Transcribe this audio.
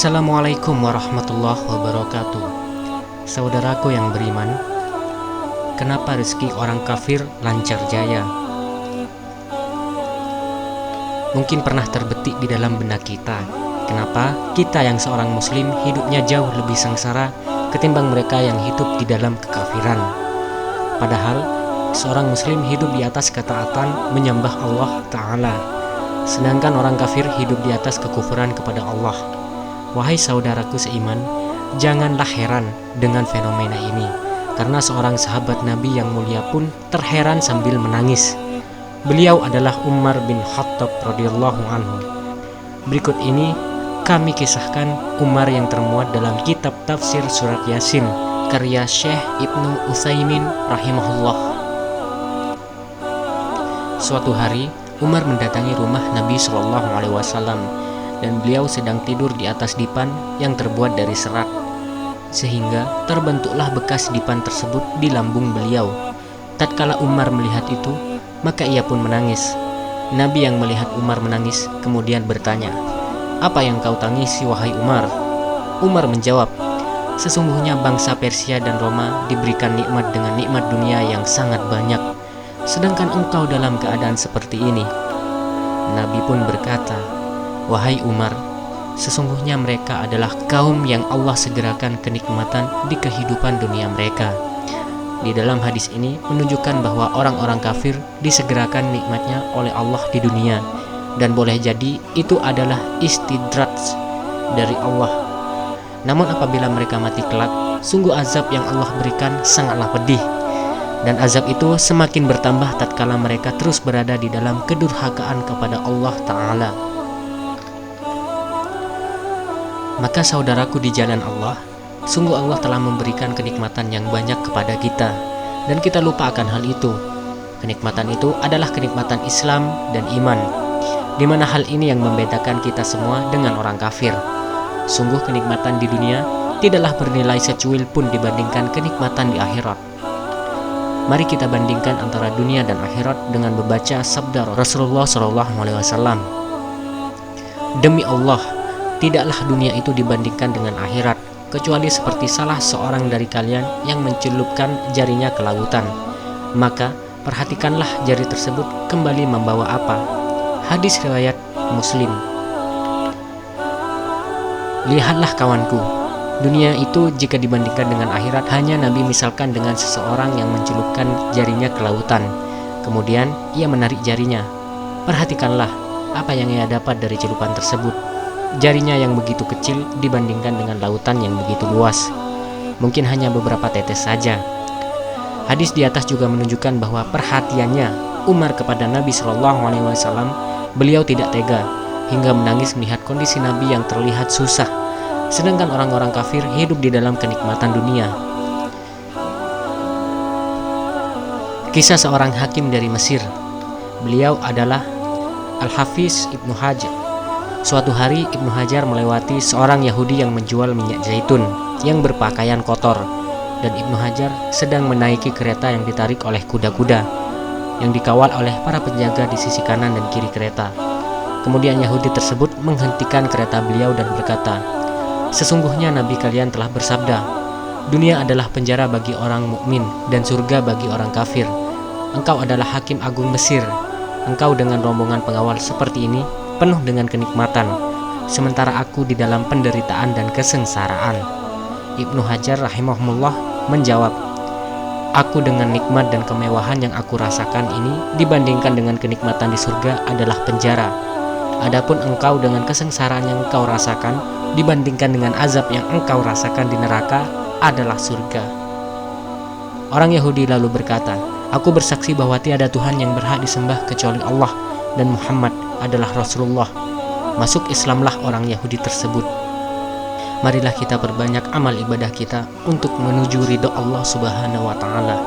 Assalamualaikum warahmatullahi wabarakatuh. Saudaraku yang beriman, kenapa rezeki orang kafir lancar jaya? Mungkin pernah terbetik di dalam benak kita, kenapa kita yang seorang muslim hidupnya jauh lebih sengsara ketimbang mereka yang hidup di dalam kekafiran. Padahal seorang muslim hidup di atas ketaatan menyembah Allah Ta'ala, sedangkan orang kafir hidup di atas kekufuran kepada Allah. Wahai saudaraku seiman, janganlah heran dengan fenomena ini, karena seorang sahabat Nabi yang mulia pun terheran sambil menangis. Beliau adalah Umar bin Khattab radhiyallahu anhu. Berikut ini kami kisahkan Umar yang termuat dalam kitab tafsir surat Yasin karya Syekh Ibnu Utsaimin rahimahullah. Suatu hari Umar mendatangi rumah Nabi SAW dan beliau sedang tidur di atas dipan yang terbuat dari serat, sehingga terbentuklah bekas dipan tersebut di lambung beliau. Tatkala Umar melihat itu, maka ia pun menangis. Nabi yang melihat Umar menangis kemudian bertanya, "Apa yang kau tangisi wahai Umar?" Umar menjawab, "Sesungguhnya bangsa Persia dan Roma diberikan nikmat dengan nikmat dunia yang sangat banyak, sedangkan engkau dalam keadaan seperti ini." Nabi pun berkata, "Wahai Umar, sesungguhnya mereka adalah kaum yang Allah segerakan kenikmatan di kehidupan dunia mereka." Di dalam hadis ini menunjukkan bahwa orang-orang kafir disegerakan nikmatnya oleh Allah di dunia, dan boleh jadi itu adalah istidraj dari Allah. Namun apabila mereka mati kelak, sungguh azab yang Allah berikan sangatlah pedih, dan azab itu semakin bertambah tatkala mereka terus berada di dalam kedurhakaan kepada Allah Ta'ala. Maka saudaraku di jalan Allah, sungguh Allah telah memberikan kenikmatan yang banyak kepada kita, dan kita lupa akan hal itu. Kenikmatan itu adalah kenikmatan Islam dan iman, di mana hal ini yang membedakan kita semua dengan orang kafir. Sungguh kenikmatan di dunia tidaklah bernilai secuil pun dibandingkan kenikmatan di akhirat. Mari kita bandingkan antara dunia dan akhirat dengan membaca sabda Rasulullah SAW. Demi Allah, tidaklah dunia itu dibandingkan dengan akhirat, kecuali seperti salah seorang dari kalian yang mencelupkan jarinya ke lautan. Maka perhatikanlah jari tersebut kembali membawa apa. Hadis riwayat Muslim. Lihatlah kawanku, dunia itu jika dibandingkan dengan akhirat hanya Nabi misalkan dengan seseorang yang mencelupkan jarinya ke lautan, kemudian ia menarik jarinya. Perhatikanlah apa yang ia dapat dari celupan tersebut. Jarinya yang begitu kecil dibandingkan dengan lautan yang begitu luas, mungkin hanya beberapa tetes saja. Hadis di atas juga menunjukkan bahwa perhatiannya Umar kepada Nabi SAW, beliau tidak tega hingga menangis melihat kondisi Nabi yang terlihat susah, sedangkan orang-orang kafir hidup di dalam kenikmatan dunia. Kisah seorang hakim dari Mesir. Beliau adalah Al-Hafiz Ibnu Hajar. Suatu hari Ibnu Hajar melewati seorang Yahudi yang menjual minyak zaitun yang berpakaian kotor, dan Ibnu Hajar sedang menaiki kereta yang ditarik oleh kuda-kuda yang dikawal oleh para penjaga di sisi kanan dan kiri kereta. Kemudian Yahudi tersebut menghentikan kereta beliau dan berkata, "Sesungguhnya Nabi kalian telah bersabda, dunia adalah penjara bagi orang mukmin dan surga bagi orang kafir. Engkau adalah hakim agung Mesir. Engkau dengan rombongan pengawal seperti ini penuh dengan kenikmatan, sementara aku di dalam penderitaan dan kesengsaraan." Ibnu Hajar rahimahullah menjawab, "Aku dengan nikmat dan kemewahan yang aku rasakan ini dibandingkan dengan kenikmatan di surga adalah penjara. Adapun engkau dengan kesengsaraan yang engkau rasakan dibandingkan dengan azab yang engkau rasakan di neraka adalah surga." Orang Yahudi lalu berkata, "Aku bersaksi bahwa tiada Tuhan yang berhak disembah kecuali Allah, dan Muhammad adalah Rasulullah." Masuk Islamlah orang Yahudi tersebut. Marilah kita perbanyak amal ibadah kita untuk menuju ridho Allah Subhanahu wa Ta'ala.